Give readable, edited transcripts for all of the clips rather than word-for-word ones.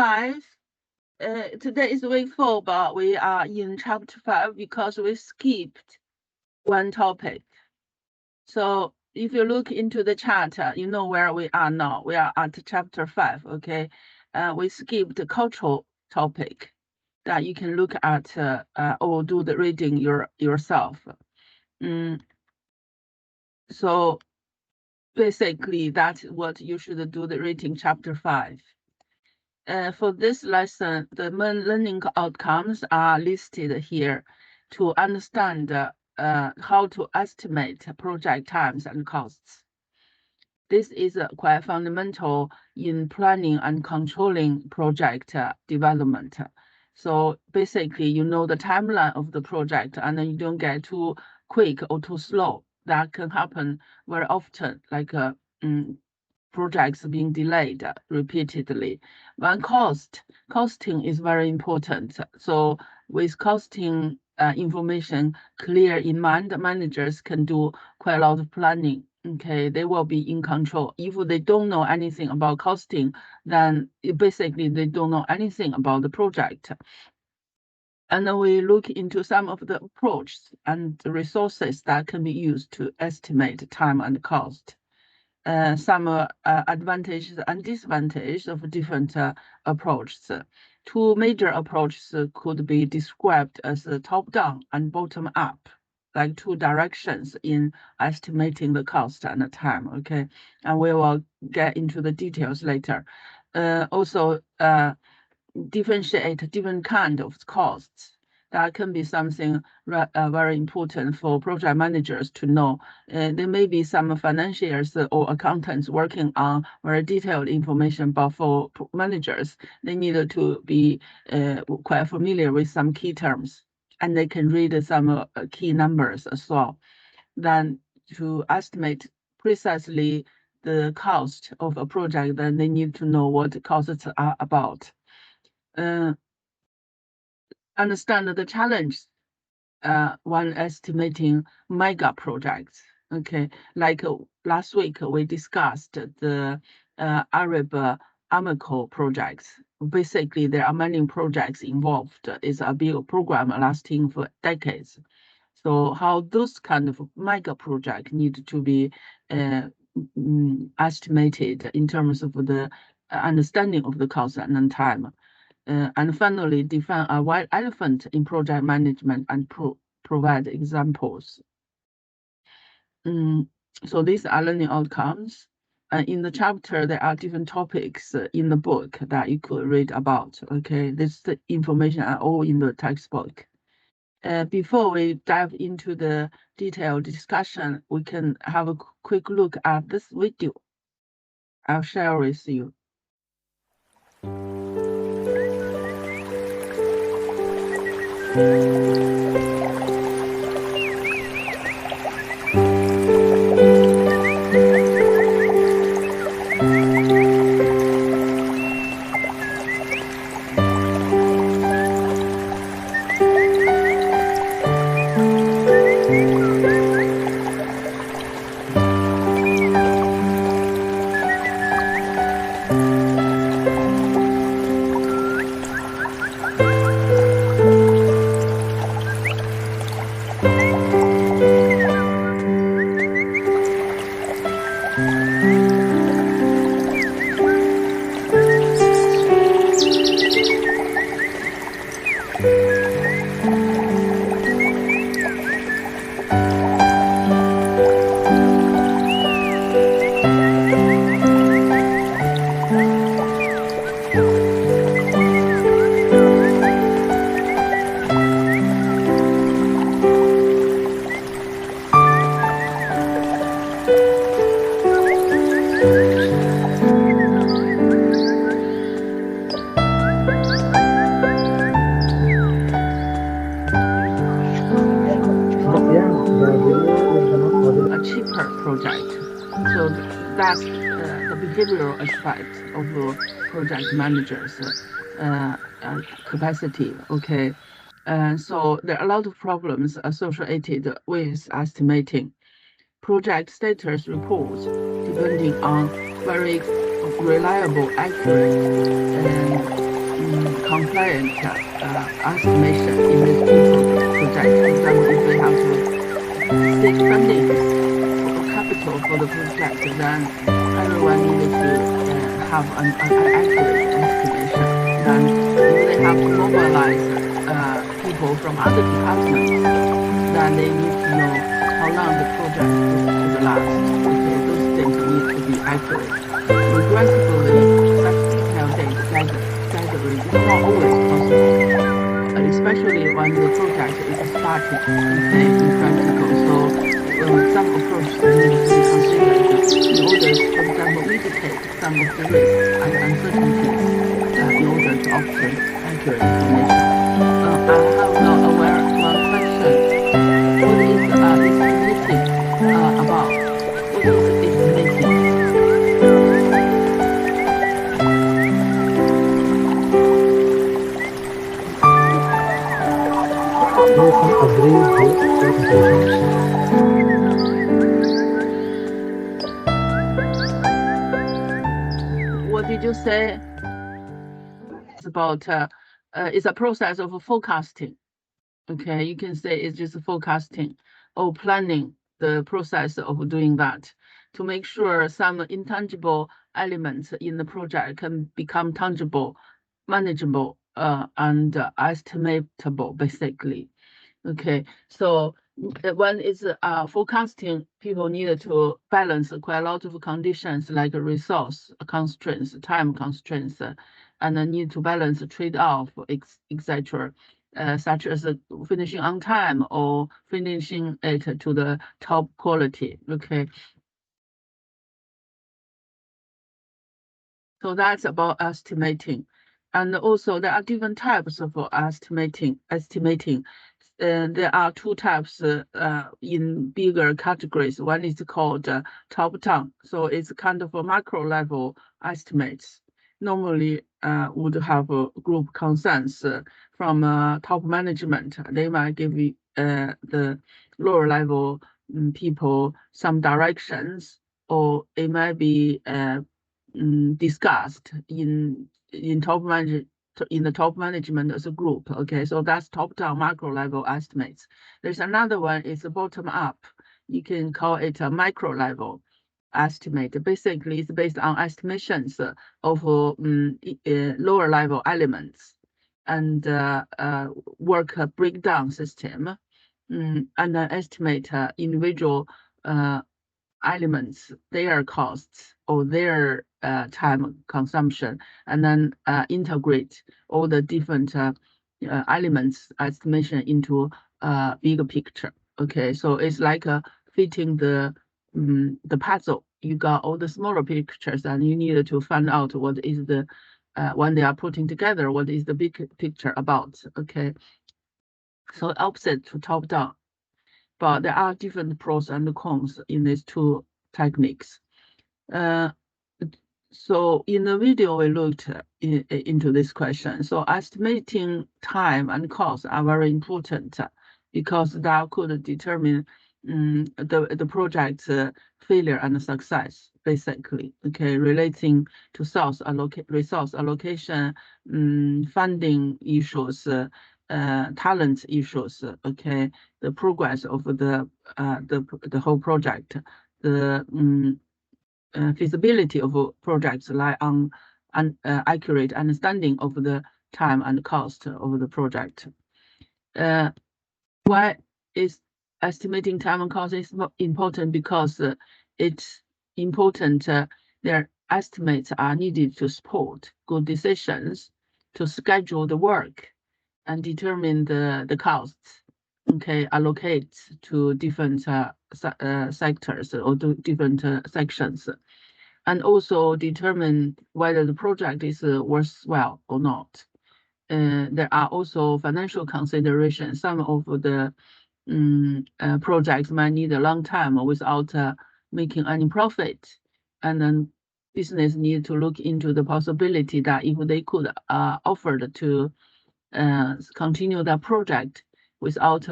5. Today is week 4, but we are in chapter 5 because we skipped one topic. So if you look into the chart, you know where we are now. We are at chapter 5, okay? We skipped the cultural topic that you can look at or do the reading yourself. So basically, that's what you should do the reading chapter 5. For this lesson, the main learning outcomes are listed here to understand how to estimate project times and costs. This is quite fundamental in planning and controlling project development. So basically, you know the timeline of the project and then you don't get too quick or too slow. That can happen very often, like projects being delayed repeatedly. One costing is very important. So with costing information clear in mind, managers can do quite a lot of planning. Okay, they will be in control. If they don't know anything about costing, then basically they don't know anything about the project. And then we look into some of the approaches and the resources that can be used to estimate time and cost. Some advantages and disadvantages of different approaches. Two major approaches could be described as top-down and bottom-up, like two directions in estimating the cost and the time, okay? And we will get into the details later. Also, differentiate different kind of costs. That can be something very important for project managers to know. There may be some financiers or accountants working on very detailed information, but for managers, they need to be quite familiar with some key terms, and they can read some key numbers as well. Then to estimate precisely the cost of a project, then they need to know what the costs are about. Understand the challenge when estimating mega projects. Okay, like last week we discussed the Arab Aramco projects. Basically, there are many projects involved. It's a big program lasting for decades. So how those kind of mega projects need to be estimated in terms of the understanding of the cost and time. And finally, define a white elephant in project management and provide examples. So these are learning outcomes. In the chapter, there are different topics in the book that you could read about. Okay, this information are all in the textbook. Before we dive into the detailed discussion, we can have a quick look at this video. I'll share with you. A cheaper project. So that's the behavioral aspect of project managers' capacity. Okay, so there are a lot of problems associated with estimating. Project status reports depending on very reliable, accurate, and compliant estimation in this project. For example, if they have to seek funding for capital for the project, then everyone needed to have an accurate estimation. Then if they have to mobilize people from other departments, then they need to know how long the project could last. Okay, those things need to be accurate. Regrettably, such detailed data gathering is not always possible, especially when the project is starting, okay, in practical. So some approaches need to be considered in order, for example, mitigate some of the risks and uncertainties in order to obtain accurate information. I have one question. What is estimating about? What is estimating? What did you say? It's about it's a process of forecasting. Okay, you can say it's just forecasting or planning the process of doing that to make sure some intangible elements in the project can become tangible, manageable, and estimatable, basically. Okay, so when it's forecasting, people need to balance quite a lot of conditions like resource constraints, time constraints, and then need to balance trade-off, etc. Such as finishing on time or finishing it to the top quality. Okay. So that's about estimating. And also there are different types of estimating. There are two types in bigger categories. One is called top-down. So it's kind of a macro level estimates. Normally would have a group consensus from top management. They might give the lower level people some directions, or it might be discussed in the top management as a group. Okay, so that's top-down macro level estimates. There's another one, it's a bottom-up. You can call it a micro level estimate. Basically, it's based on estimations of lower level elements and work breakdown system, and then estimate individual elements, their costs or their time consumption, and then integrate all the different elements estimation into a bigger picture. Okay, so it's like fitting the puzzle. You got all the smaller pictures, and you need to find out what is the when they are putting together, what is the big picture about. Okay, so opposite to top down. But there are different pros and cons in these two techniques. So in the video, we looked into this question. So estimating time and cost are very important because that could determine the project's failure and success, basically. Okay, relating to resource allocation, funding issues, talent issues. Okay, the progress of the whole project, the feasibility of projects rely on an accurate understanding of the time and cost of the project. Why is estimating time and cost is important? Because it's important. Their estimates are needed to support good decisions, to schedule the work, and determine the costs. Okay, allocate to different sectors or to different sections, and also determine whether the project is worthwhile or not. There are also financial considerations. Some of the projects might need a long time without making any profit, and then business need to look into the possibility that if they could offer to continue that project without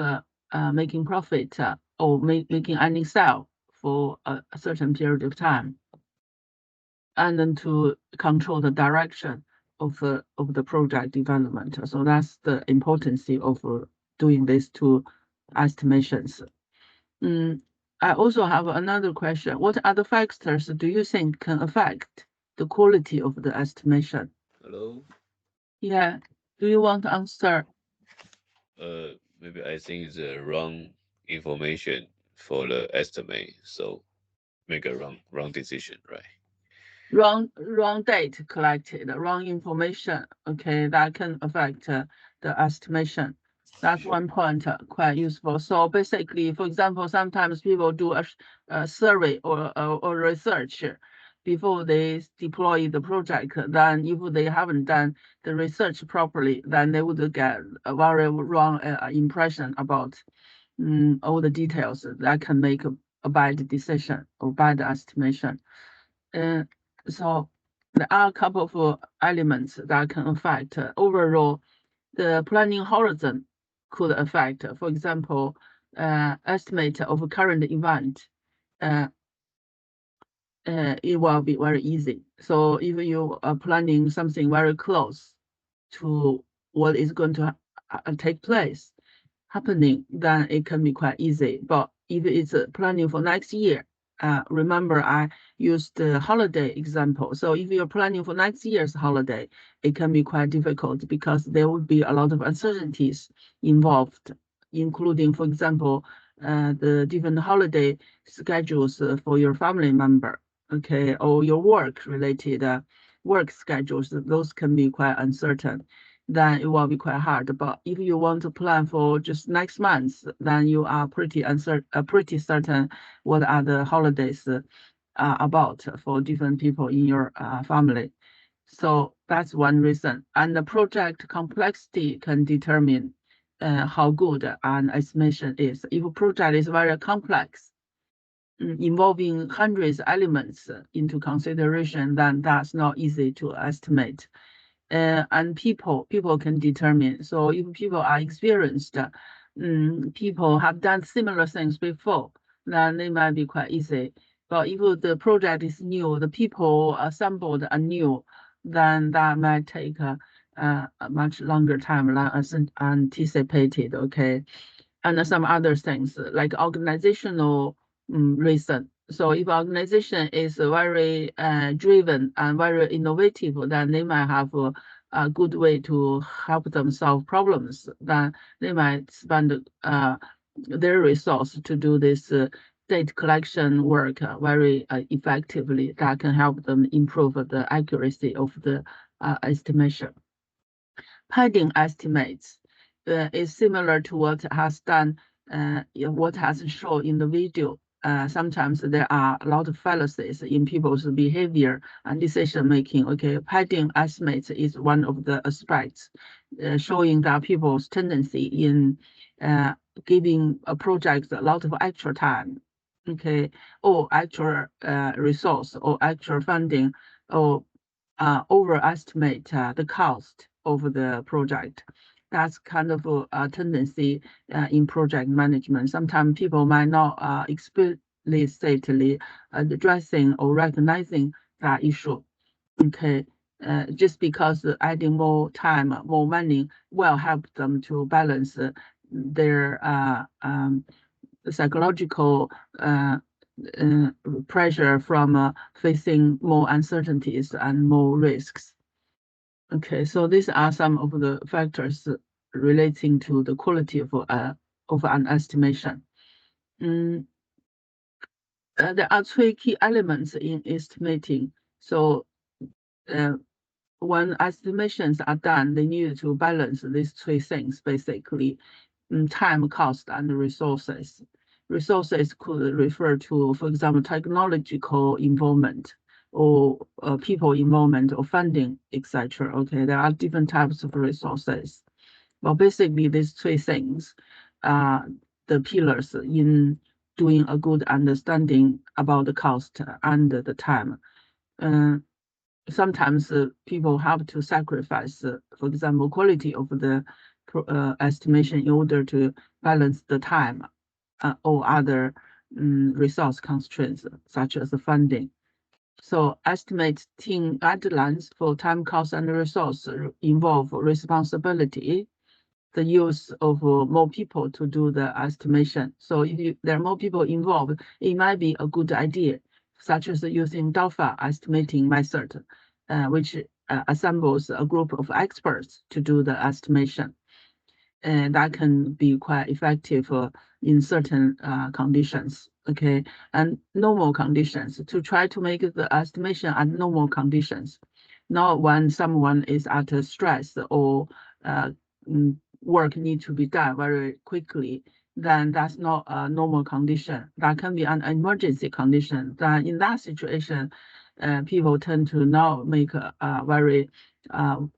making profit or making any sale for a certain period of time, and then to control the direction of the project development. So that's the importance of doing these two estimations. I also have another question. What other factors do you think can affect the quality of the estimation? Hello. Yeah. Do you want to answer? Maybe I think it's the wrong information for the estimate, so make a wrong decision, right? Wrong date collected, wrong information. Okay, that can affect the estimation. That's one point quite useful. So basically, for example, sometimes people do a survey or research before they deploy the project. Then if they haven't done the research properly, then they would get a very wrong impression about all the details. That can make a bad decision or bad estimation. Uh, so there are a couple of elements that can affect overall the planning horizon could affect, for example, estimate of a current event. Uh, it will be very easy. So if you are planning something very close to what is going to take place, happening, then it can be quite easy. But if it's planning for next year, remember I used the holiday example. So if you're planning for next year's holiday, it can be quite difficult because there will be a lot of uncertainties involved, including, for example, the different holiday schedules for your family member, okay, or your work-related work schedules. Those can be quite uncertain. Then it will be quite hard. But if you want to plan for just next month, then you are pretty certain what are the holidays about for different people in your family. So that's one reason. And the project complexity can determine how good an estimation is. If a project is very complex, involving hundreds of elements into consideration, then that's not easy to estimate. And people can determine. So if people are experienced, people have done similar things before, then it might be quite easy. But if the project is new, the people assembled are new, then that might take a much longer time than anticipated. Okay, and some other things like organizational reason. So if organization is very driven and very innovative, then they might have a good way to help them solve problems. Then they might spend their resource to do this data collection work very effectively. That can help them improve the accuracy of the estimation. Padding estimates is similar to what has done, what has shown in the video. Sometimes there are a lot of fallacies in people's behavior and decision making. Okay, padding estimates is one of the aspects showing that people's tendency in giving a project a lot of extra time, okay, or actual resource or actual funding, or overestimate the cost of the project. That's kind of a tendency in project management. Sometimes people might not explicitly addressing or recognizing that issue. Okay, just because adding more time, more money will help them to balance their psychological pressure from facing more uncertainties and more risks. Okay, so these are some of the factors relating to the quality of an estimation. There are three key elements in estimating. So when estimations are done, they need to balance these three things, basically, time, cost, and resources. Resources could refer to, for example, technological involvement or people involvement or funding, etc. Okay, there are different types of resources. Well, basically, these three things are the pillars in doing a good understanding about the cost and the time. Sometimes people have to sacrifice, for example, quality of the estimation in order to balance the time or other resource constraints, such as funding. So estimating guidelines for time, cost, and resource involve responsibility, the use of more people to do the estimation. So if there are more people involved, it might be a good idea, such as using DALPHA estimating method, which assembles a group of experts to do the estimation. And that can be quite effective in certain conditions, okay? And normal conditions, to try to make the estimation at normal conditions, not when someone is at a stress or work need to be done very quickly, then that's not a normal condition. That can be an emergency condition. Then in that situation, people tend to not make a very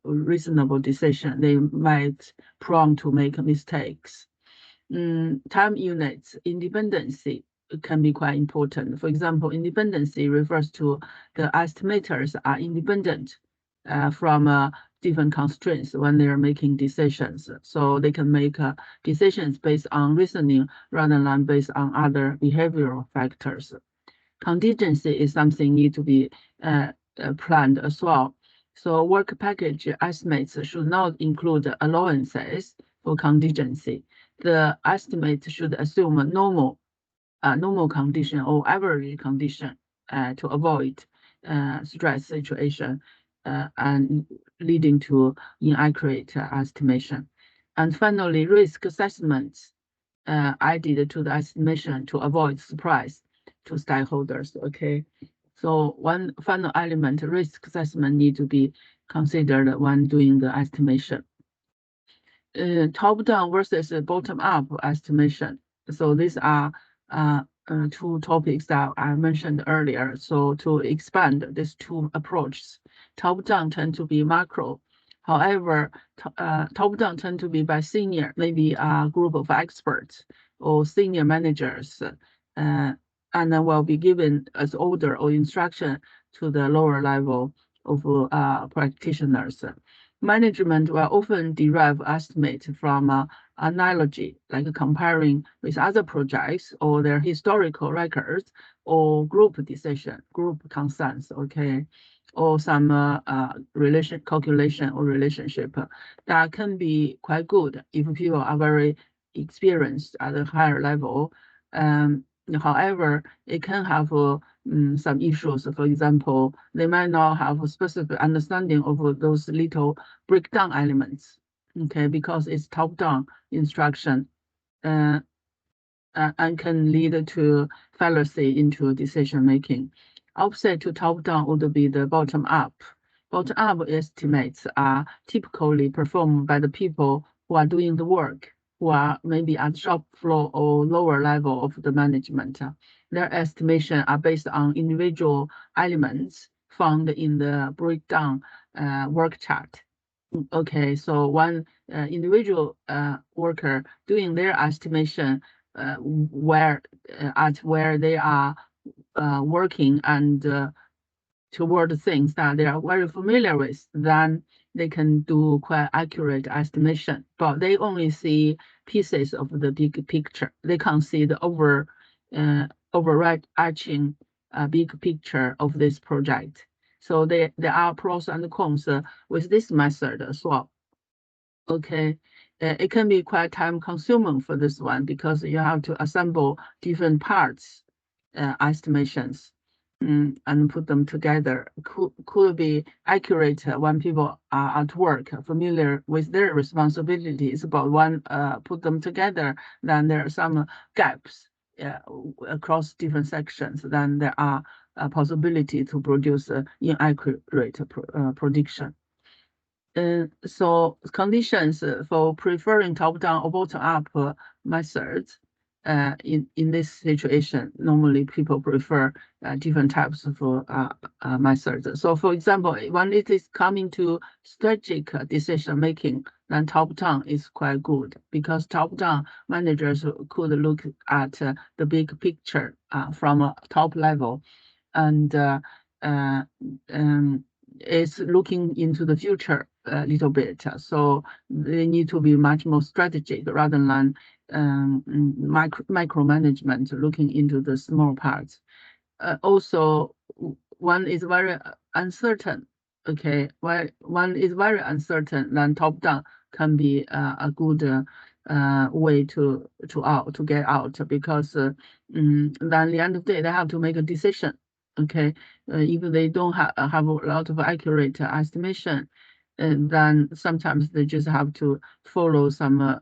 reasonable decision. They might prone to make mistakes. Time units, independency can be quite important. For example, independency refers to the estimators are independent from different constraints when they're making decisions. So they can make decisions based on reasoning rather than based on other behavioral factors. Contingency is something need to be planned as well. So work package estimates should not include allowances for contingency. The estimate should assume a normal condition or average condition to avoid stress situation and leading to inaccurate estimation. And finally, risk assessments added to the estimation to avoid surprise to stakeholders. Okay, so one final element, risk assessment, need to be considered when doing the estimation. Top-down versus bottom-up estimation. So these are two topics that I mentioned earlier. So to expand these two approaches, top-down tend to be macro. However, top-down tend to be by senior, maybe a group of experts or senior managers, and then will be given as order or instruction to the lower level of practitioners. Management will often derive estimate from analogy, like comparing with other projects or their historical records or group decision, group concerns, okay, or some relation calculation or relationship that can be quite good if people are very experienced at a higher level. However, it can have some issues. For example, they might not have a specific understanding of those little breakdown elements, okay, because it's top-down instruction and can lead to fallacy into decision-making. Opposite to top-down would be the bottom-up. Bottom-up estimates are typically performed by the people who are doing the work, who are maybe at shop floor or lower level of the management. Their estimation are based on individual elements found in the breakdown work chart. Okay, so one individual worker doing their estimation where they are working and toward things that they are very familiar with, then they can do quite accurate estimation. But they only see pieces of the big picture. They can't see the overarching big picture of this project. So there are pros and cons with this method as well. Okay, it can be quite time consuming for this one because you have to assemble different parts estimations and put them together. Could be accurate when people are at work, familiar with their responsibilities, but when put them together, then there are some gaps across different sections. Then there are a possibility to produce inaccurate prediction. So conditions for preferring top-down or bottom-up methods in this situation, normally people prefer different types of methods. So for example, when it is coming to strategic decision making, then top-down is quite good because top-down managers could look at the big picture from a top level and is looking into the future a little bit. So they need to be much more strategic rather than micromanagement, looking into the small parts. Also, one is very uncertain. Okay, while one is very uncertain, then top down can be a good way to get out, because then at the end of the day they have to make a decision. Okay, if they don't have a lot of accurate estimation, and then sometimes they just have to follow some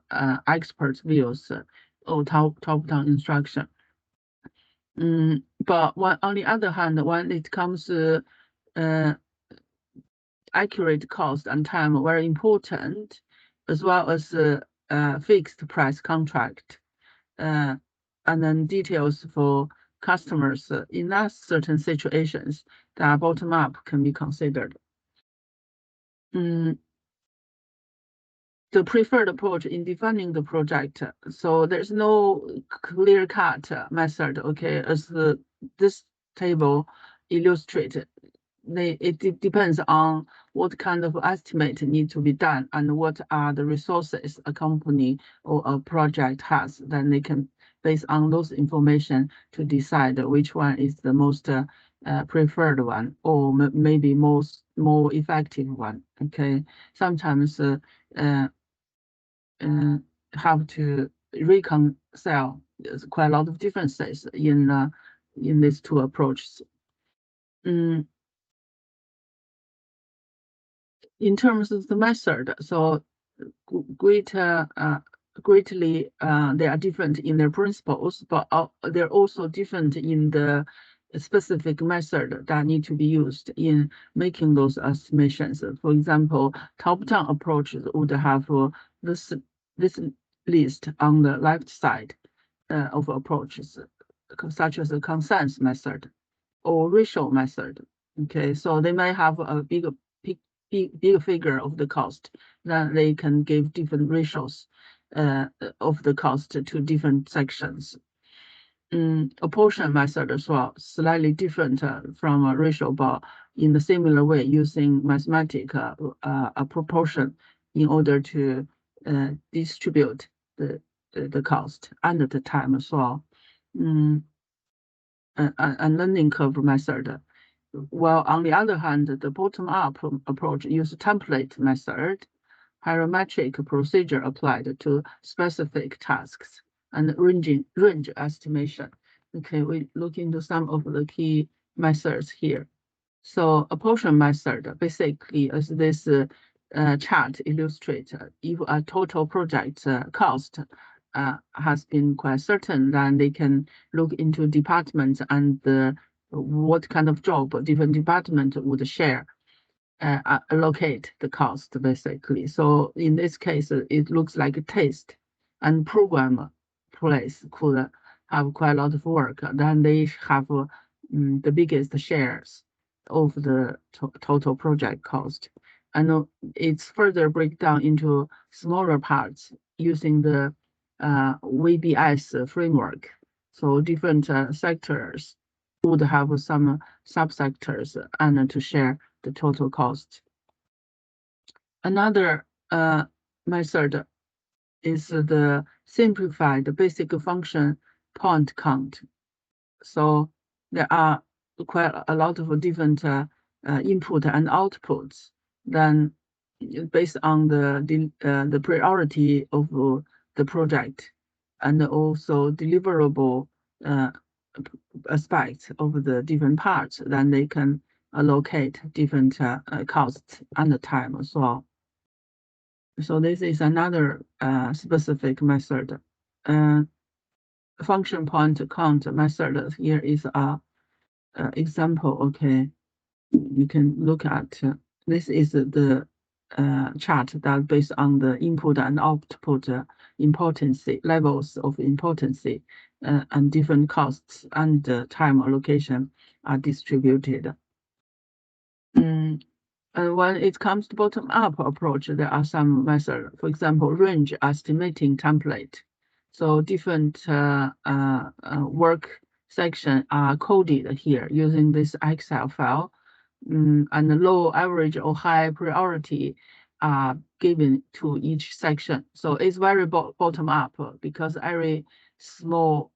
expert views or top down instruction. But on the other hand, when it comes to accurate cost and time, very important, as well as fixed price contract, and then details for customers in that certain situations that bottom up can be considered. The preferred approach in defining the project. So there's no clear-cut method, okay, as this table illustrated. It depends on what kind of estimate need to be done and what are the resources a company or a project has. Then they can, based on those information, to decide which one is the most preferred one, or maybe more effective one. Okay, sometimes have to reconcile quite a lot of differences in these two approaches. In terms of the method, so greatly they are different in their principles, but they're also different in the specific method that need to be used in making those estimations. For example, top-down approaches would have this list on the left side of approaches, such as the consensus method or ratio method. Okay, so they may have a big figure of the cost, then they can give different ratios of the cost to different sections. Apportion method as well, slightly different from a ratio, but in the similar way, using mathematical a proportion in order to distribute the cost and the time as well. A learning curve method. While on the other hand, the bottom-up approach uses template method, hierarchic procedure applied to specific tasks, and range estimation. Okay, we look into some of the key methods here. So apportion method, basically, as this chart illustrates, if a total project cost has been quite certain, then they can look into departments and what kind of job different department would share, allocate the cost, basically. So in this case, it looks like a test and program place could have quite a lot of work. Then they have the biggest shares of the total project cost. And it's further break down into smaller parts using the VBS framework. So different sectors would have some subsectors and to share the total cost. Another method is the simplified basic function point count. So there are quite a lot of different input and outputs. Then, based on the priority of the project and also deliverable aspects of the different parts, then they can allocate different costs and time as well. So this is another specific method. Function point count method here is a example. Okay, you can look at this is the chart that based on the input and output importance levels of importance and different costs and time allocation are distributed. And when it comes to bottom-up approach, there are some methods. For example, range estimating template. So different work section are coded here using this Excel file, and the low, average, or high priority are given to each section. So it's very bottom-up because every small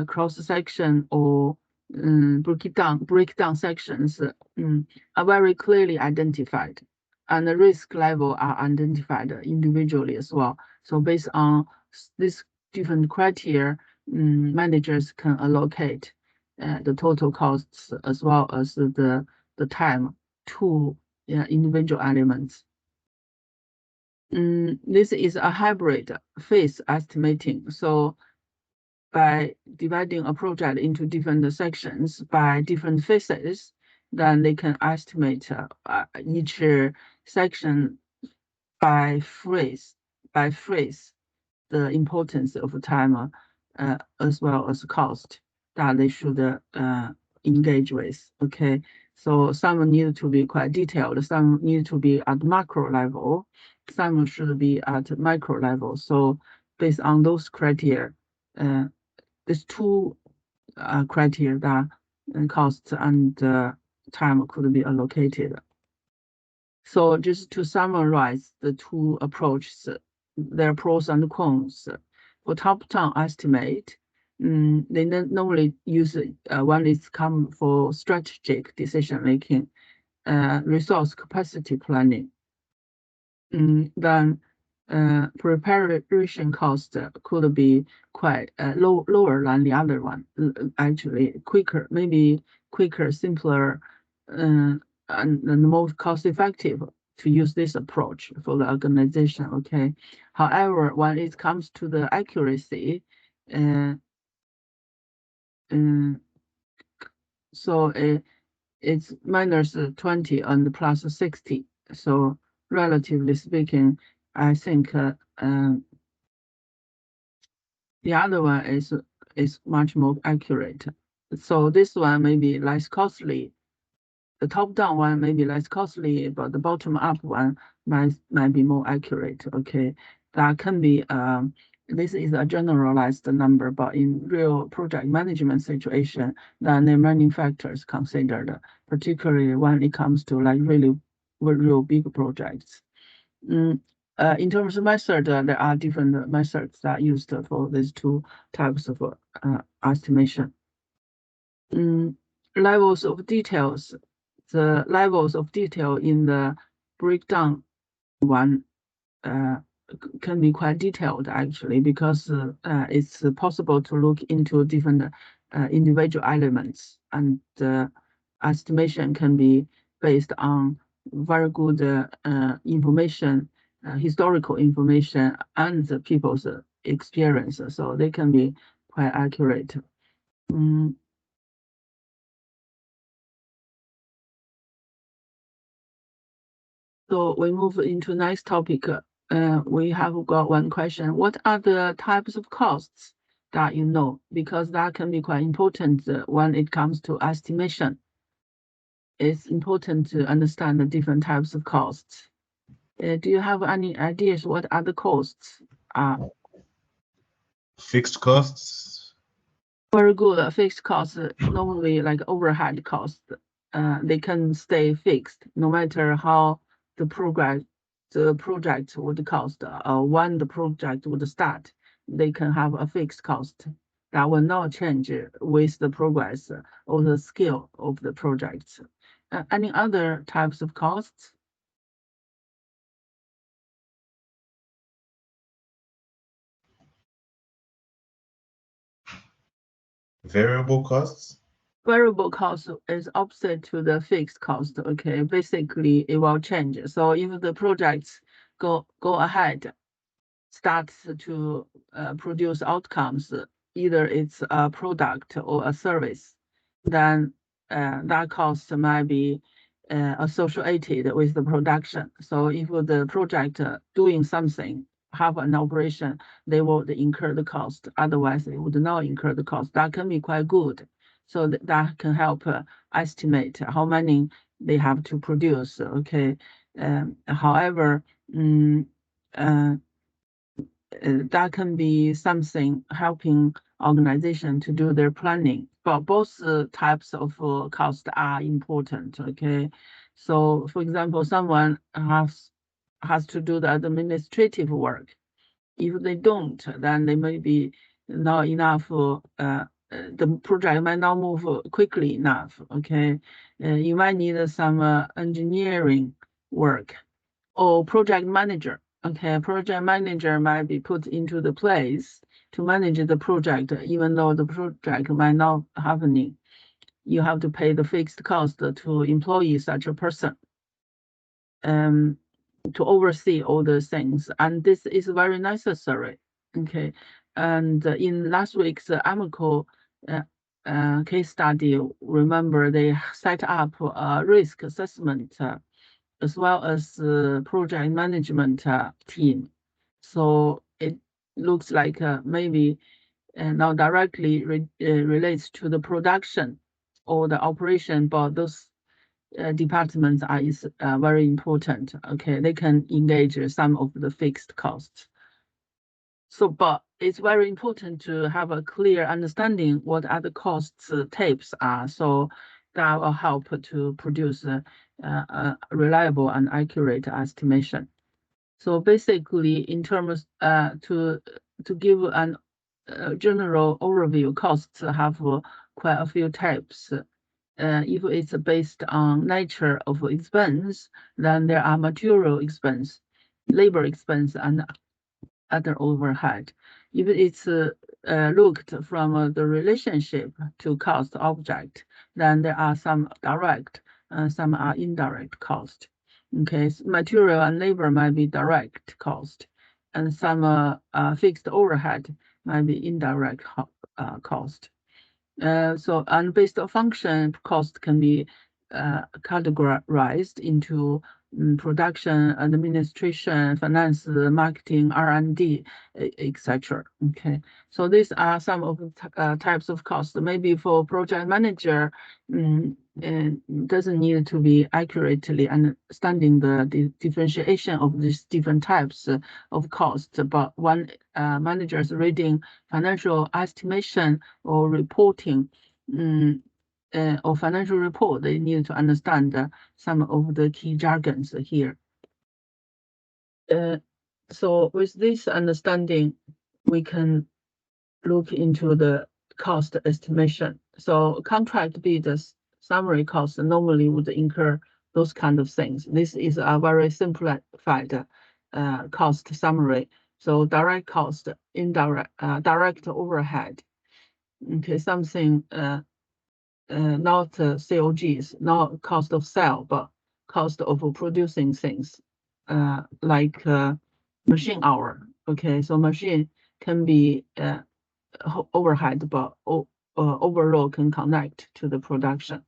cross section or breakdown sections are very clearly identified, and the risk level are identified individually as well. So based on this different criteria, managers can allocate the total costs as well as the time to individual elements. This is a hybrid phase estimating. So by dividing a project into different sections by different phases, then they can estimate each section by phrase, the importance of time as well as cost that they should engage with. Okay, so some need to be quite detailed, some need to be at macro level, some should be at micro level. So based on those criteria, these two criteria that cost and time could be allocated. So just to summarize the two approaches, their pros and cons. For top-down estimate, they normally use one is come for strategic decision making, resource capacity planning. Then preparation cost could be quite lower than the other one. Actually, quicker, maybe quicker, simpler, and most cost effective to use this approach for the organization. Okay. However, when it comes to the accuracy, so it's minus 20 and plus 60. So relatively speaking, I think the other one is much more accurate. So this one may be less costly. The top-down one may be less costly, but the bottom-up one might be more accurate. Okay, that can be this is a generalized number, but in real project management situation, then there are many factors considered, particularly when it comes to like really real big projects. In terms of method, there are different methods that are used for these two types of estimation. Levels of details. The levels of detail in the breakdown one can be quite detailed actually, because it's possible to look into different individual elements, and estimation can be based on very good information, historical information, and the people's experience, so they can be quite accurate. So we move into next topic. We have got one question. What are the types of costs that you know? Because that can be quite important when it comes to estimation. It's important to understand the different types of costs. Do you have any ideas what are the costs are? Fixed costs. Very good. Fixed costs, normally like overhead costs, they can stay fixed no matter how the project would cost, when the project would start. They can have a fixed cost that will not change with the progress or the scale of the projects. Any other types of costs? Variable costs. Variable cost is opposite to the fixed cost. Okay, basically it will change. So if the projects go ahead, starts to produce outcomes, either it's a product or a service, then that cost might be associated with the production. So if the project doing something, have an operation, they would incur the cost. Otherwise, they would not incur the cost. That can be quite good. So that can help estimate how many they have to produce. Okay. However, that can be something helping organization to do their planning. But both types of cost are important. Okay, so for example, someone has to do the administrative work. If they don't, then they may be not enough the project might not move quickly enough. Okay, you might need some engineering work or project manager. Okay, project manager might be put into the place to manage the project, even though the project might not happening. You have to pay the fixed cost to employ such a person to oversee all those things, and this is very necessary. Okay, and in last week's Amico case study, remember they set up a risk assessment as well as project management team. So it looks like maybe not directly relates to the production or the operation, but those departments are very important. Okay, they can engage some of the fixed costs. So, but it's very important to have a clear understanding what other costs tapes are. So that will help to produce a reliable and accurate estimation. So basically, in terms to give an general overview, costs have quite a few types. If it's based on nature of expense, then there are material expense, labor expense, and other overhead. If it's looked from the relationship to cost object, then there are some direct, some are indirect cost. Okay, so material and labor might be direct cost, and some fixed overhead might be indirect cost. So, and based on function, cost can be categorized into production, administration, finance, marketing, R&D, etc. Okay, so these are some of the types of costs. Maybe for project manager, doesn't need to be accurately understanding the differentiation of these different types of costs, but when managers reading financial estimation or reporting, or financial report, they need to understand some of the key jargons here. So with this understanding, we can look into the cost estimation. So contract bid summary cost normally would incur those kind of things. This is a very simplified cost summary. So direct cost, indirect, direct overhead. Okay, something not COGs, not cost of sale, but cost of producing things, like machine hour. Okay, so machine can be overhead, but overall can connect to the production.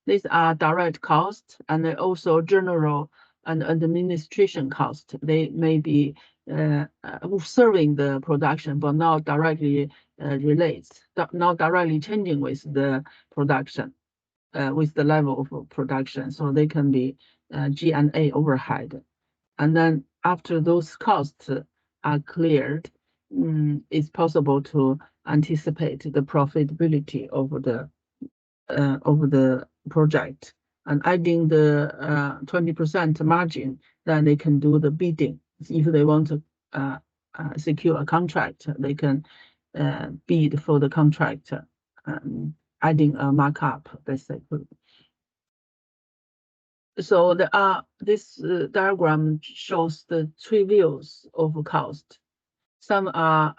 These are direct costs, and also general and administration costs. They may be serving the production, but not directly not directly changing with the production, with the level of production. So they can be G&A overhead. And then after those costs are cleared, it's possible to anticipate the profitability of the project, and adding the 20% margin, then they can do the bidding. If they want to secure a contract, they can bid for the contract, adding a markup, basically. So this diagram shows the three views of cost. Some are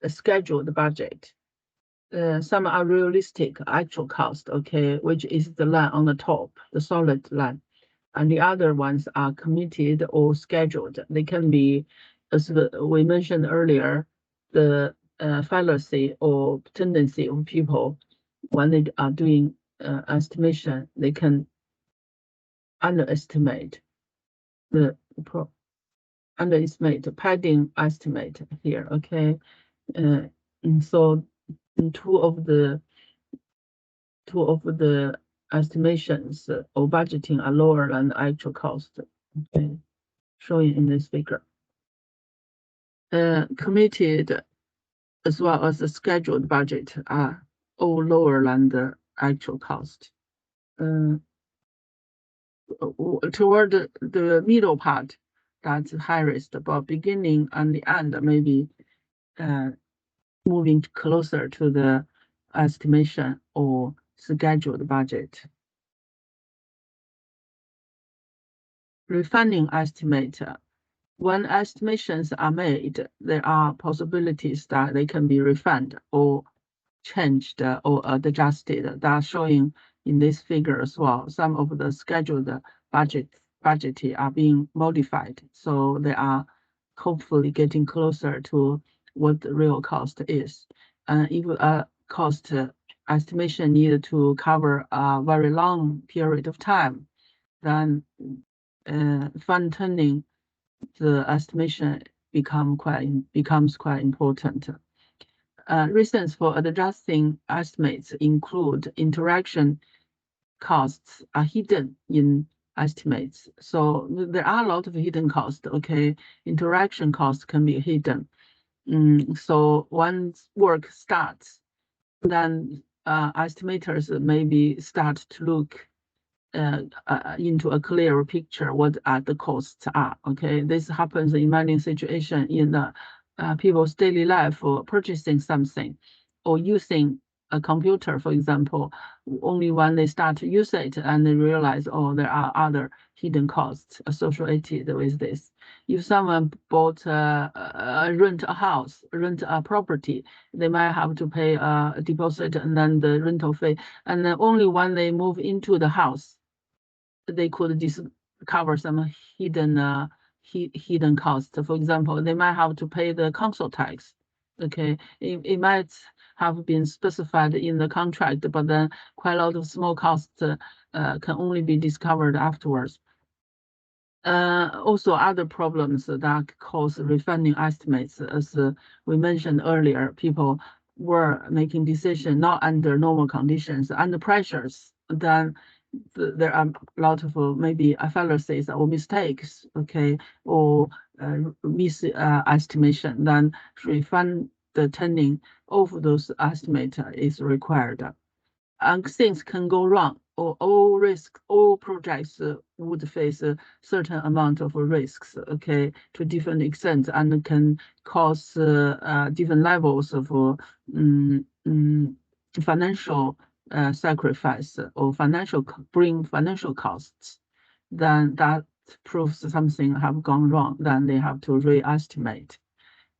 a scheduled budget. Some are realistic actual cost, okay, which is the line on the top, the solid line. And the other ones are committed or scheduled. They can be, as we mentioned earlier, the fallacy or tendency of people when they are doing estimation, they can underestimate padding estimate here, okay. And so two of the estimations or budgeting are lower than the actual cost, okay, showing in this figure. Committed as well as the scheduled budget are all lower than the actual cost. Toward the middle part, that's high risk, but beginning and the end maybe moving closer to the estimation or scheduled budget. Refining estimate. When estimations are made, there are possibilities that they can be refined or changed or adjusted. That's showing in this figure as well. Some of the scheduled budget are being modified, so they are hopefully getting closer to what the real cost is. If a cost estimation needed to cover a very long period of time, then fine-tuning the estimation becomes quite important. Reasons for adjusting estimates include interaction costs are hidden in estimates. So there are a lot of hidden costs, okay? Interaction costs can be hidden. So once work starts, then estimators maybe start to look into a clearer picture what the costs are, okay? This happens in many situations in people's daily life for purchasing something or using a computer, for example. Only when they start to use it and they realize, oh, there are other hidden costs associated with this. If someone bought rent a house, rent a property, they might have to pay a deposit and then the rental fee, and then only when they move into the house, they could discover some hidden hidden costs. For example, they might have to pay the council tax. Okay, it might have been specified in the contract, but then quite a lot of small costs can only be discovered afterwards. Also, other problems that cause refining estimates, as we mentioned earlier, people were making decisions not under normal conditions, under pressures. Then there are a lot of maybe fallacies or mistakes, okay, or estimation. Then refine the turning of those estimates is required. And things can go wrong, or all projects would face a certain amount of risks, okay, to different extent, and can cause different levels of financial sacrifice or bring financial costs. Then that proves something have gone wrong. Then they have to re-estimate.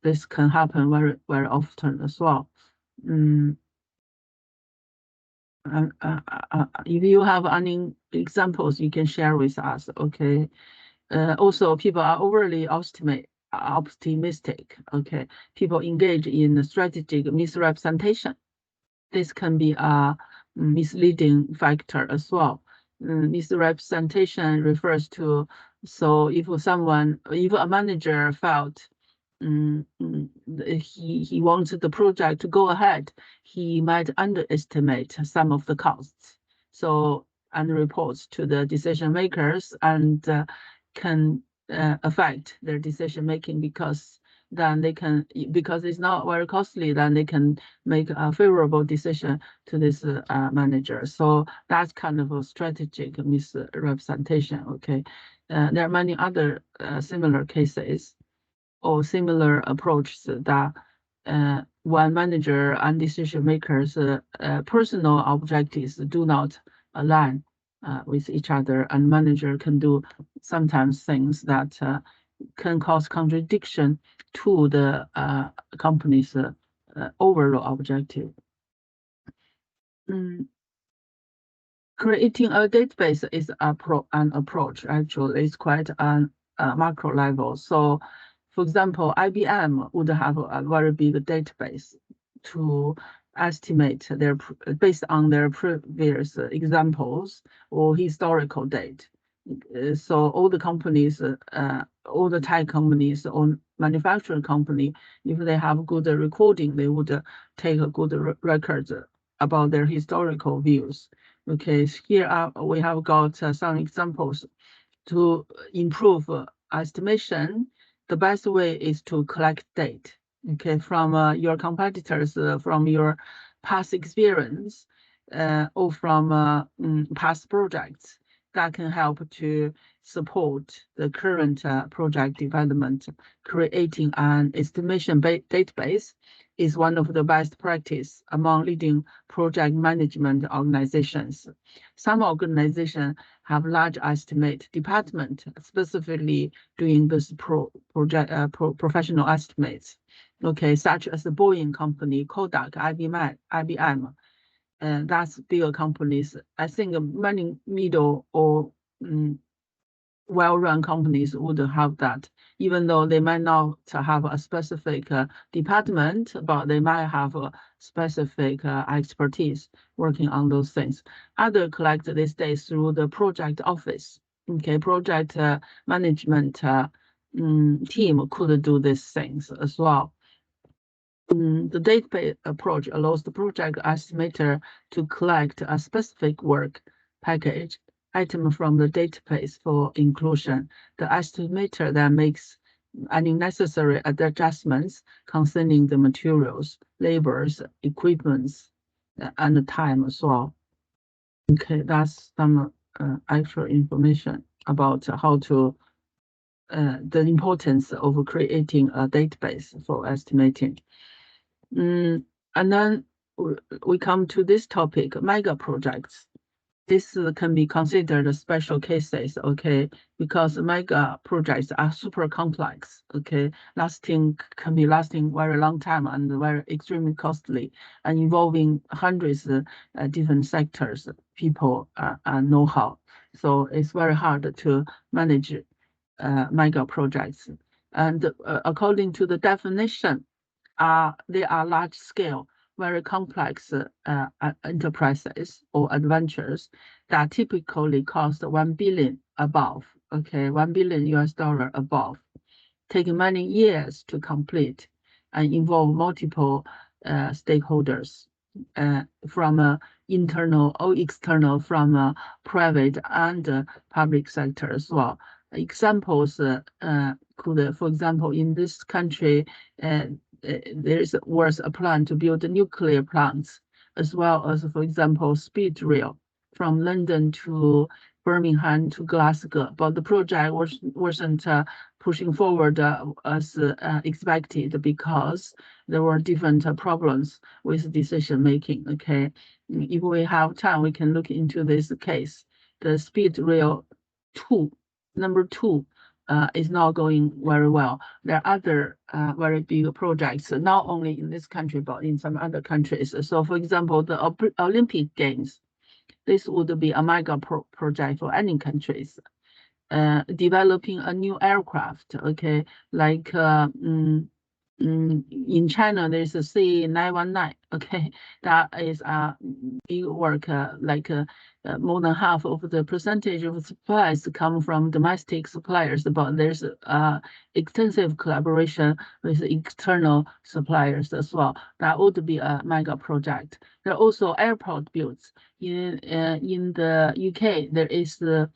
This can happen very, very often as well. If you have any examples, you can share with us, okay? Also, people are overly optimistic, okay? People engage in strategic misrepresentation. This can be a misleading factor as well. Misrepresentation refers to, so if a manager felt he wants the project to go ahead, he might underestimate some of the costs. So, and reports to the decision makers and can affect their decision making because it's not very costly, then they can make a favorable decision to this manager. So that's kind of a strategic misrepresentation, okay? There are many other similar cases or similar approaches that one manager and decision makers' personal objectives do not align with each other, and manager can do sometimes things that can cause contradiction to the company's overall objective. Creating a database is an approach. Actually, it's quite a macro level. So, for example, IBM would have a very big database to estimate based on their previous examples or historical data. So all the companies, all the tech companies or manufacturing company, if they have good recording, they would take a good record about their historical views. Okay, here we have got some examples to improve estimation. The best way is to collect data, okay, from your competitors, from your past experience, or from past projects. that can help to support the current project development. Creating an estimation database is one of the best practice among leading project management organizations. Some organizations have large estimate department specifically doing this professional estimates. Okay, such as the Boeing company, Kodak, IBM. And that's bigger companies. I think many middle or well-run companies would have that, even though they might not have a specific department, but they might have a specific expertise working on those things. Other collect these days through the project office. Okay, project management team could do these things as well. The database approach allows the project estimator to collect a specific work package item from the database for inclusion. The estimator then makes any necessary adjustments concerning the materials, labors, equipments, and the time as well. Okay, that's some actual information about how to the importance of creating a database for estimating. And then we come to this topic, mega projects. This can be considered special cases, okay, because mega projects are super complex, okay, can be lasting very long time and very extremely costly, and involving hundreds of different sectors, people, and know-how. So it's very hard to manage mega projects. And according to the definition, they are large scale, very complex enterprises or adventures that typically cost 1 billion above, okay, $1 billion above, taking many years to complete and involve multiple stakeholders from internal or external, from private and public sector as well. Examples could, for example, in this country, there was a plan to build nuclear plants, as well as, for example, speed rail from London to Birmingham to Glasgow, but the project wasn't pushing forward as expected because there were different problems with decision making. Okay, if we have time, we can look into this case. The speed rail number two. Is not going very well. There are other very big projects, not only in this country, but in some other countries. So for example, the Olympic Games, this would be a mega project for any countries. Developing a new aircraft, okay, like in China, there's a C919, okay, that is a big work, more than half of the percentage of supplies come from domestic suppliers, but there's extensive collaboration with external suppliers as well. That would be a mega project. There are also airport builds. In the UK, there is a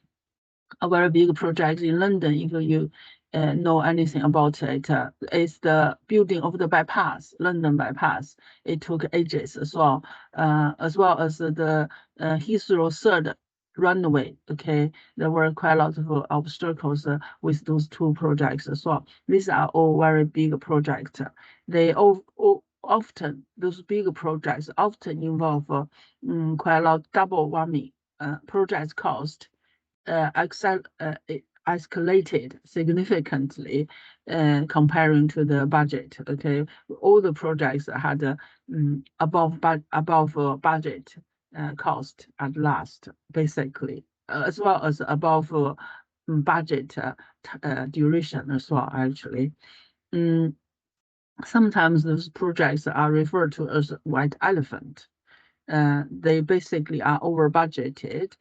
very big project in London. If you know anything about it, it's the building of the bypass, London bypass. It took ages as well as the Heathrow third runway. Okay, there were quite a lot of obstacles with those two projects as well. These are all very big projects. They often, those big projects often involve quite a lot double whammy. Project cost escalated significantly comparing to the budget. Okay, all the projects had above budget cost at last, basically, as well as above budget duration as well. Actually, sometimes those projects are referred to as white elephant. They basically are over budgeted.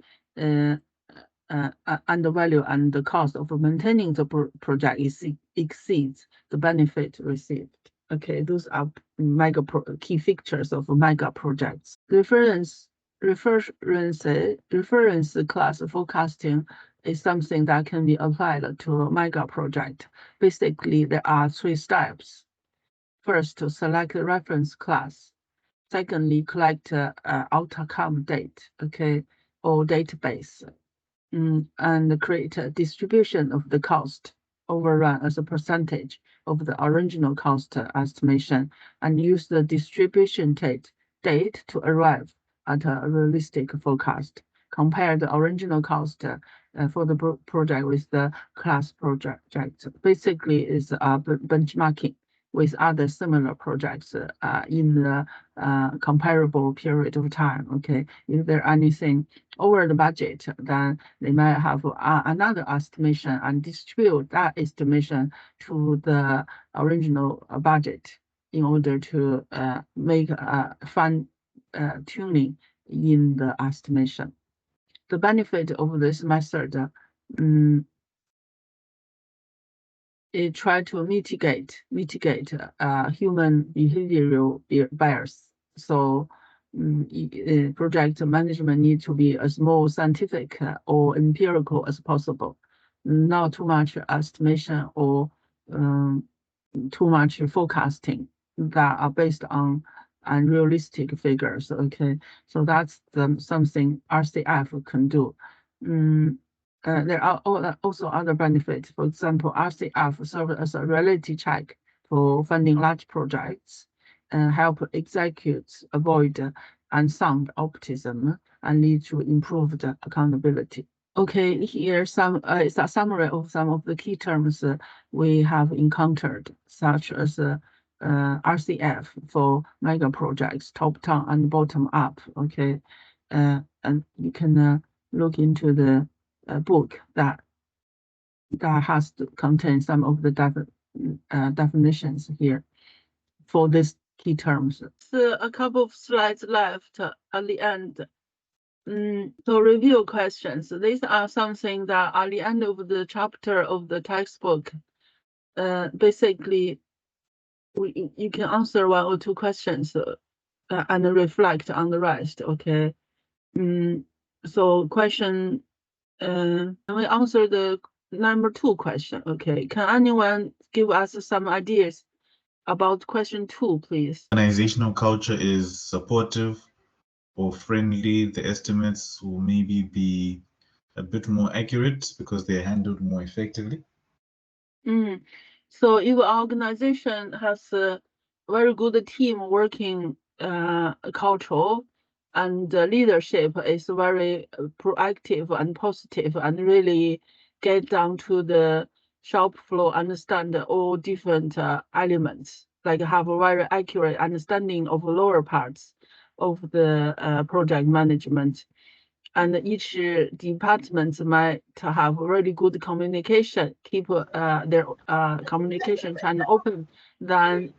And the value and the cost of maintaining the project exceeds the benefit received. Okay, those are key features of mega projects. Reference class forecasting is something that can be applied to a mega project. Basically, there are 3 steps. First, to select a reference class. Secondly, collect outcome date, okay, or database. and create a distribution of the cost overrun as a percentage of the original cost estimation, and use the distribution date to arrive at a realistic forecast. Compare the original cost for the project with the class project. Basically, is benchmarking with other similar projects in the comparable period of time. Okay, if there anything over the budget, then they might have another estimation and distribute that estimation to the original budget in order to make a fine tuning in the estimation. The benefit of this method it try to mitigate human behavioral bias. So project management need to be as more scientific or empirical as possible, not too much estimation or too much forecasting that are based on unrealistic figures. Okay, so that's something RCF can do. There are also other benefits. For example, RCF serves as a reality check for funding large projects and help executives avoid unsound optimism and lead to improved accountability. Okay, here is a summary of some of the key terms we have encountered, such as RCF for mega projects, top-down and bottom-up. Okay, and you can look into the book that has to contain some of the definitions here for these key terms. So a couple of slides left at the end. So review questions. These are something that at the end of the chapter of the textbook. Basically, you can answer 1 or 2 questions and reflect on the rest. Okay. So question. We answer the number 2 question. Okay, can anyone give us some ideas about question 2, please? Organizational culture is supportive or friendly. The estimates will maybe be a bit more accurate because they're handled more effectively. So if an organization has a very good team working culture, and leadership is very proactive and positive and really get down to the shop floor, understand all different elements, like have a very accurate understanding of lower parts of the project management. And each department might have really good communication, keep their communication channel open, then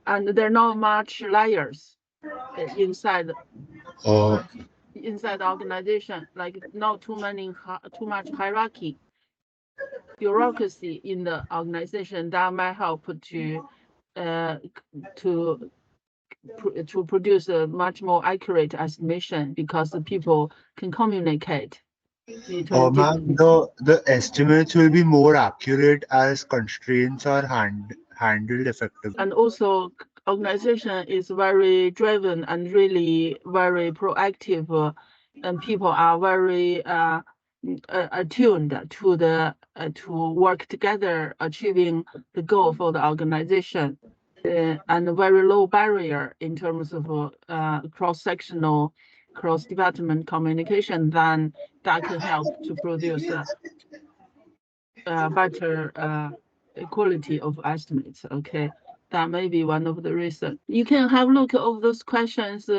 and there are not much layers inside the organization, like not too much hierarchy, bureaucracy in the organization that might help to produce a much more accurate estimation because the people can communicate. Ma'am, the estimates will be more accurate as constraints are handled effectively. And also, organization is very driven and really very proactive, and people are very attuned to the to work together, achieving the goal for the organization, and a very low barrier in terms of cross-sectional, cross-department communication. Then that can help to produce better quality of estimates. Okay, that may be one of the reasons. You can have a look at those questions in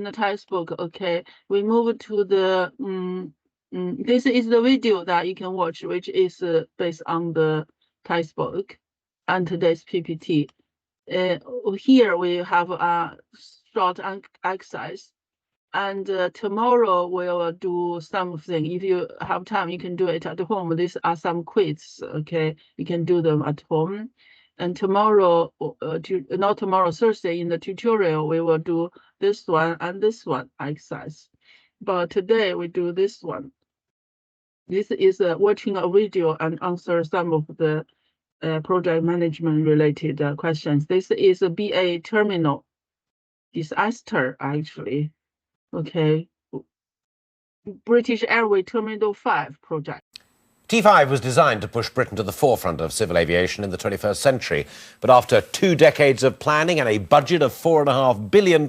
the textbook. Okay, we move to the this is the video that you can watch, which is based on the textbook and today's PPT. Here we have a short exercise, and tomorrow we'll do something. If you have time, you can do it at home. These are some quizzes. Okay, you can do them at home. And tomorrow, not tomorrow, Thursday, in the tutorial, we will do this one and this one exercise. But today we do this one. This is watching a video and answer some of the project management related questions. This is a BA terminal disaster, actually. Okay, British Airways Terminal 5 project. T5 was designed to push Britain to the forefront of civil aviation in the 21st century. But after 2 decades of planning and a budget of £4.5 billion,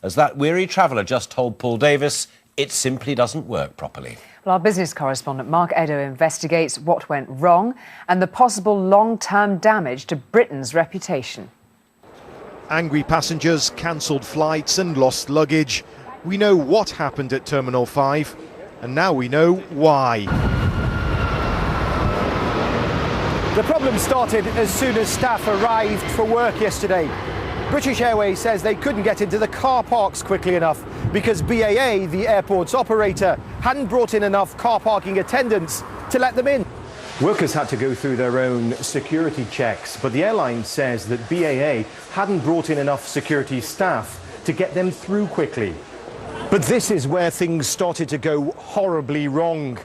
as that weary traveller just told Paul Davis, it simply doesn't work properly. Well, our business correspondent Mark Edo investigates what went wrong and the possible long-term damage to Britain's reputation. Angry passengers, cancelled flights and lost luggage. We know what happened at Terminal 5, and now we know why. The problem started as soon as staff arrived for work yesterday. British Airways says they couldn't get into the car parks quickly enough because BAA, the airport's operator, hadn't brought in enough car parking attendants to let them in. Workers had to go through their own security checks, but the airline says that BAA hadn't brought in enough security staff to get them through quickly. But this is where things started to go horribly wrong.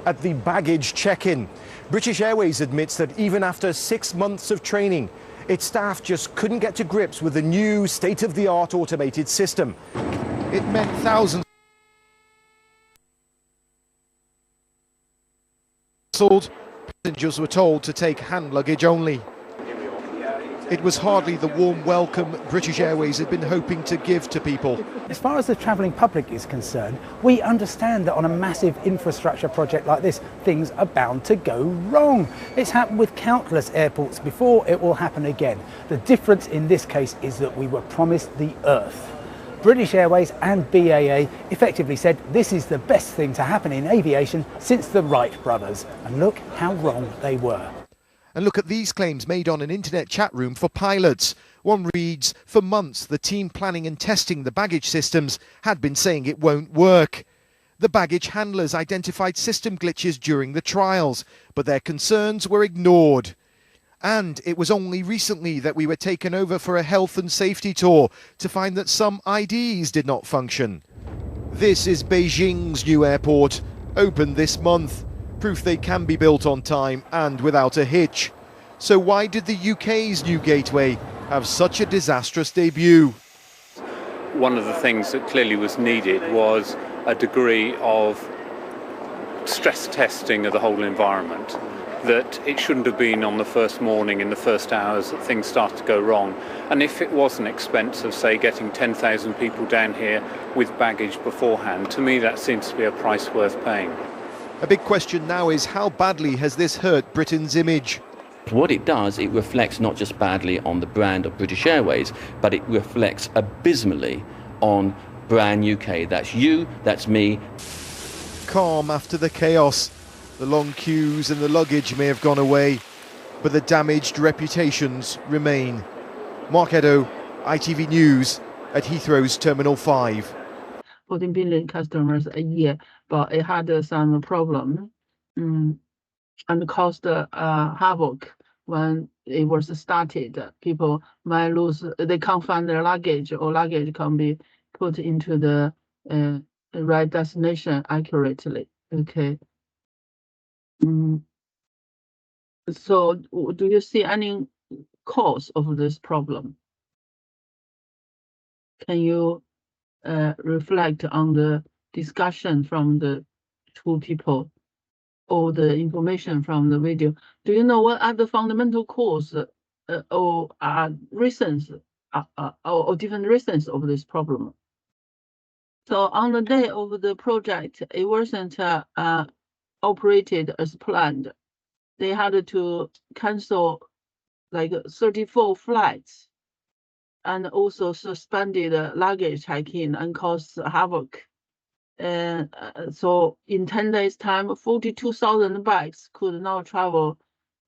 At the baggage check-in, British Airways admits that even after 6 months of training, its staff just couldn't get to grips with the new state-of-the-art automated system. It meant thousands cancelled. Passengers were told to take hand luggage only. It was hardly the warm welcome British Airways had been hoping to give to people. As far as the travelling public is concerned, we understand that on a massive infrastructure project like this, things are bound to go wrong. It's happened with countless airports before, it will happen again. The difference in this case is that we were promised the earth. British Airways and BAA effectively said this is the best thing to happen in aviation since the Wright brothers. And look how wrong they were. And look at these claims made on an internet chat room for pilots. One reads, for months the team planning and testing the baggage systems had been saying it won't work. The baggage handlers identified system glitches during the trials, but their concerns were ignored. And it was only recently that we were taken over for a health and safety tour to find that some IDs did not function. This is Beijing's new airport, opened this month. Proof they can be built on time and without a hitch. So why did the UK's new gateway have such a disastrous debut? One of the things that clearly was needed was a degree of stress testing of the whole environment. That it shouldn't have been on the first morning, in the first hours, that things started to go wrong. And if it was an expense of, say, getting 10,000 people down here with baggage beforehand, to me that seems to be a price worth paying. A big question now is how badly has this hurt Britain's image? What it does, it reflects not just badly on the brand of British Airways, but it reflects abysmally on brand UK. That's you, that's me. Calm after the chaos. The long queues and the luggage may have gone away, but the damaged reputations remain. Mark Edo, ITV News at Heathrow's Terminal 5. 14 billion customers a year, but it had some problem and caused havoc when it was started. People might lose, they can't find their luggage, or luggage can be put into the right destination accurately. Okay. So do you see any cause of this problem? Can you reflect on the discussion from the two people or the information from the video? Do you know what are the fundamental cause or reasons or different reasons of this problem? So on the day of the project, it wasn't operated as planned. They had to cancel like 34 flights and also suspended luggage check-in and caused havoc. So in 10 days time, 42,000 bags could not travel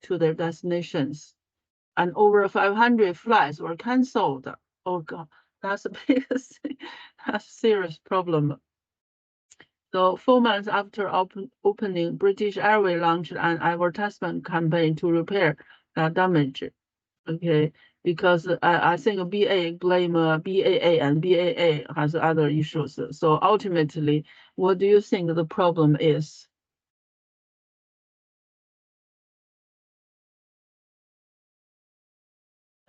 to their destinations, and over 500 flights were cancelled. Oh God, that's a big, that's a serious problem. So 4 months after opening, British Airways launched an advertisement campaign to repair that damage. Okay, because I think BA blame BAA, and BAA has other issues. So ultimately, what do you think the problem is?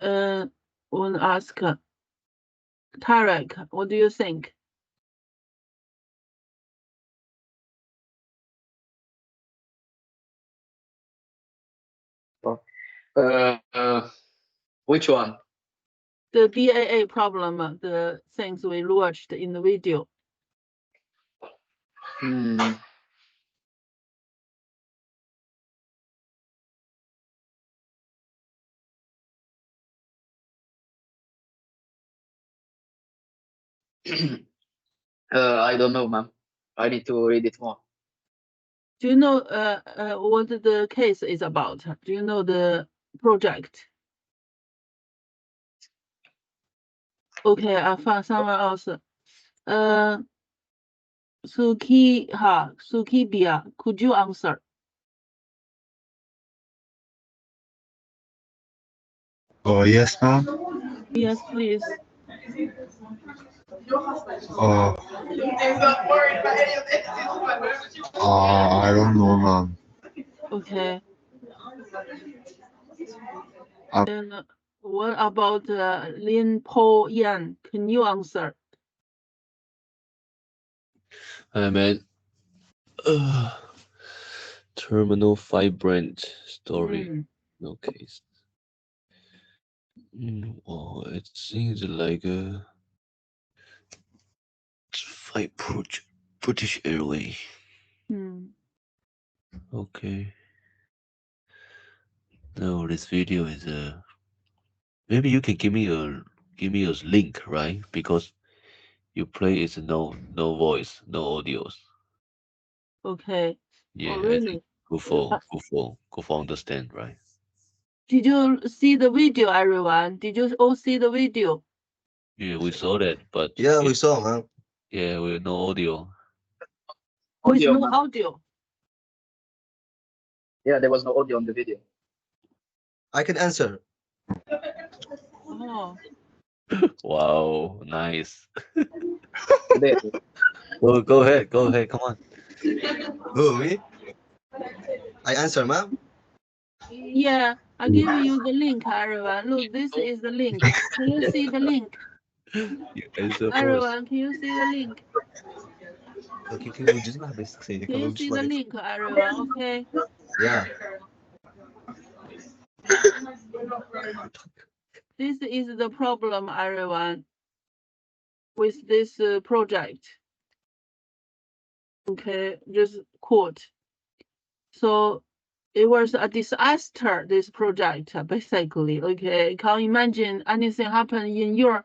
I want to ask Tarek, what do you think? Which one? The BAA problem, the things we watched in the video. I don't know, ma'am. I need to read it more. Do you know what the case is about? Do you know the project? Okay, I found someone else. Sukibia, could you answer? Oh, yes, ma'am. Yes, please. I don't know, ma'am. Okay. And what about Lin Po Yan? Can you answer? Hi, man. Terminal fibrant story. No case. Oh, it seems like a flight British Airways. Okay. No, this video is maybe you can give me a link, right? Because you play is no voice, no audios. Okay. Yeah, oh, I really? think go for understand, right? Did you see the video, everyone? Did you all see the video? Yeah, we saw that, but yeah, we saw, man. Yeah, with no audio. With no audio. Yeah, there was no audio on the video. I can answer. Oh. Wow, nice. Go ahead, come on. Who, me? I answer, ma'am. Yeah, I give you the link, everyone. Look, this is the link. Can you see the link? Everyone, can you see the link? Can you see the link, everyone? Okay. Yeah. This is the problem, everyone, with this project. Okay, just quote. So it was a disaster, this project, basically. Okay, can't imagine anything happen in your,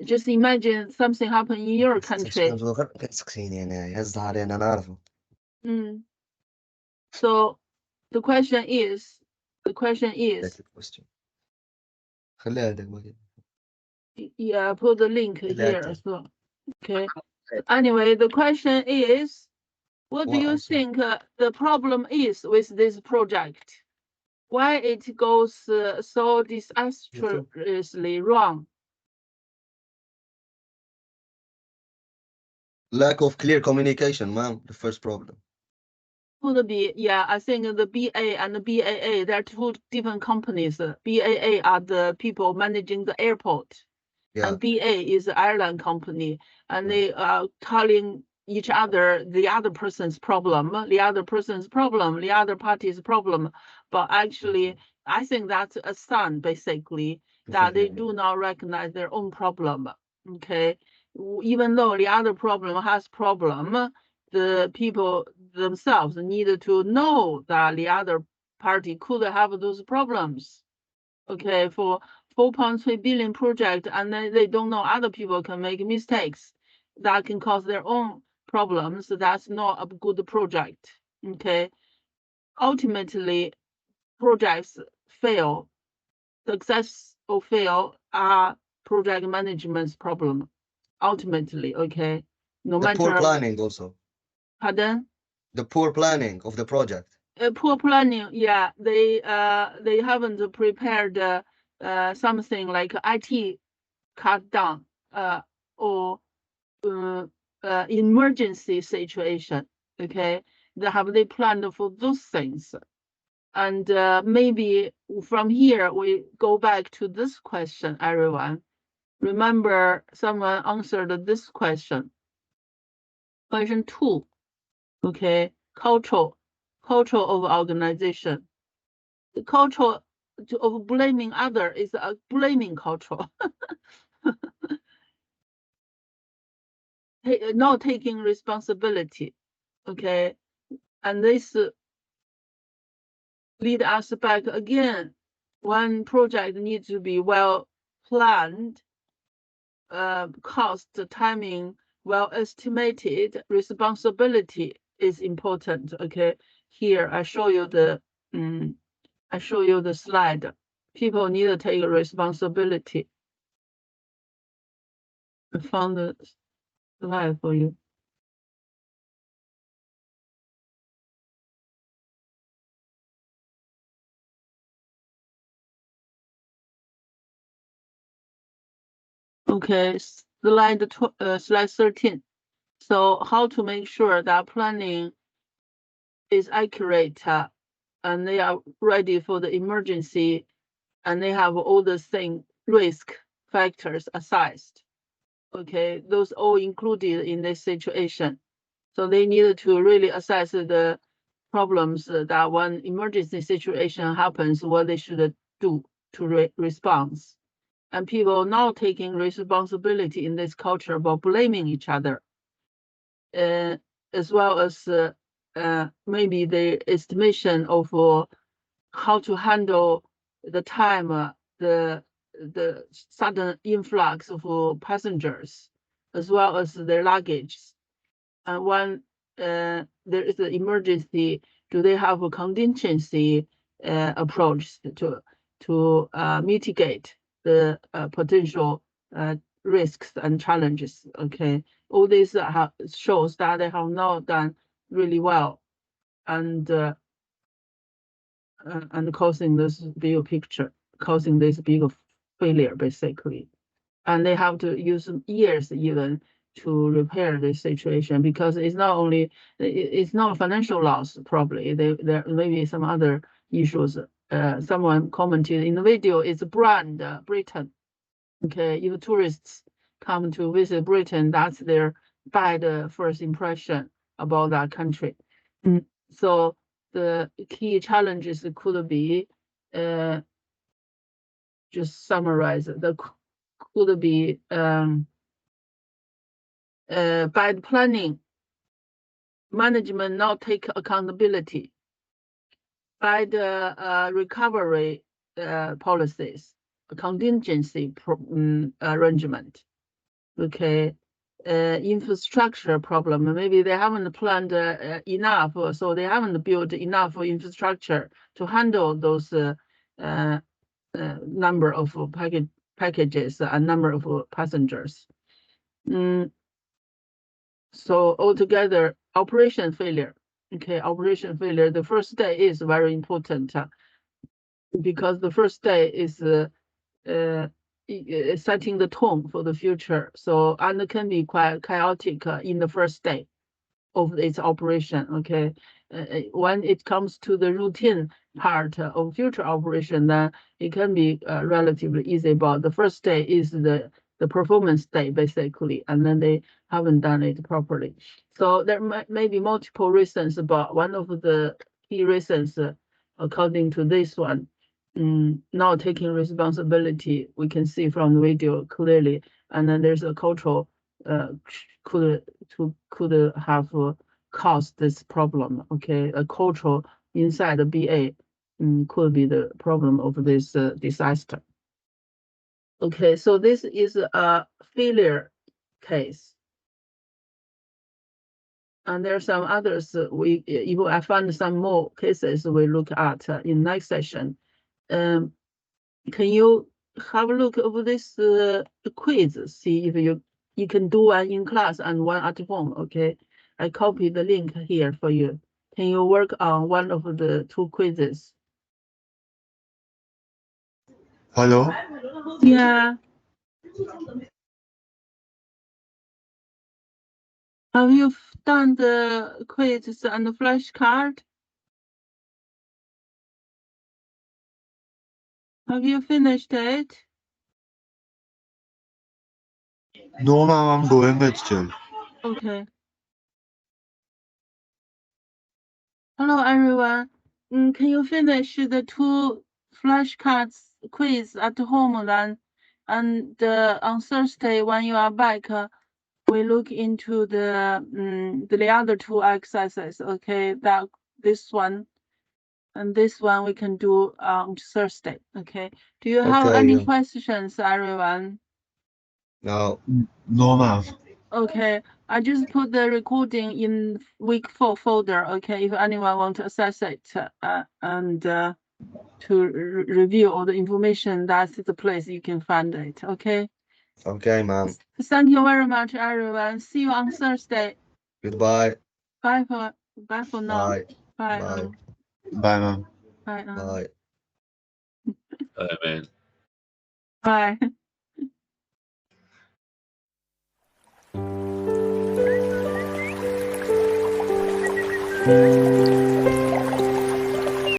just imagine something happen in your country. So the question is, yeah, put the link here as well. Okay. Anyway, the question is, what do you think the problem is with this project? Why it goes so disastrously wrong? Lack of clear communication, ma'am, the first problem. Could be, yeah, I think the BA and the BAA, they're two different companies. BAA are the people managing the airport. Yeah. And BA is the airline company, and they are telling each other the other person's problem, the other party's problem. But actually, I think that's a sign, basically, that they do not recognize their own problem. Okay, even though the other problem has problem, the people themselves need to know that the other party could have those problems. Okay, for 4.3 billion project, and then they don't know other people can make mistakes that can cause their own problems. That's not a good project. Okay, ultimately, projects fail. Success or fail are project management's problem. Ultimately, okay, no matter. The poor planning also. Pardon? The poor planning of the project. Poor planning, yeah, they haven't prepared something like IT cut down or emergency situation. Okay, they planned for those things? And maybe from here we go back to this question, everyone. Remember, someone answered this question. Question 2. Okay, culture of organization. The culture of blaming other is a blaming culture. Not taking responsibility, okay? And this lead us back again. One project needs to be well planned, cost, timing, well estimated. Responsibility is important. Okay, here I show you the slide. People need to take responsibility. I found the slide for you. Okay, slide 13. So how to make sure that planning is accurate and they are ready for the emergency and they have all the same risk factors assessed. Okay, those all included in this situation. So they needed to really assess the problems that when emergency situation happens, what they should do to respond. And people now taking responsibility in this culture about blaming each other, as well as maybe the estimation of how to handle the time, the sudden influx of passengers, as well as their luggage. And when there is an emergency, do they have a contingency approach to mitigate the potential risks and challenges? Okay, all this shows that they have not done really well, and causing this big picture, causing this big failure basically, and they have to use years even to repair this situation, because it's not only it's not financial loss, probably there may be some other issues. Someone commented in the video, it's brand Britain. Okay, if tourists come to visit Britain, that's their bad first impression about that country. So the key challenges could be just summarize, could be bad planning, management not take accountability, bad recovery policies, contingency arrangement. Okay, infrastructure problem. Maybe they haven't planned enough, so they haven't built enough infrastructure to handle those number of packages and number of passengers. So altogether, operation failure. Okay, operation failure. The first day is very important because the first day is setting the tone for the future. So, and it can be quite chaotic in the first day of its operation. Okay, when it comes to the routine part of future operation, then it can be relatively easy. But the first day is the performance day basically, and then they haven't done it properly. So there may be multiple reasons, but one of the key reasons, according to this one, not taking responsibility, we can see from the video clearly. And then there's a cultural could have caused this problem. Okay, a cultural inside the BA could be the problem of this disaster. Okay, so this is a failure case. And there are some others. I found some more cases we look at in next session. Can you have a look over this quiz? See if you can do one in class and one at home. Okay, I copied the link here for you. Can you work on one of the two quizzes? Hello? Yeah. Have you done the quizzes and the flashcard? Have you finished it? No, ma'am, I'm doing it still. Okay. Hello, everyone. Can you finish the 2 flashcards quiz at home then? And on Thursday when you are back, we look into the other 2 exercises. Okay, this one and this one we can do on Thursday. Okay. Do you have Okay, any yeah. questions, everyone? No. No, ma'am. Okay, I just put the recording in week 4 folder. Okay, if anyone want to access it and to review all the information, that's the place you can find it. Okay. Okay, ma'am. Thank you very much, everyone. See you on Thursday. Goodbye. Bye for now. Bye. Bye. Bye. Bye, ma'am. Bye. Bye. Man. Bye. Thank you.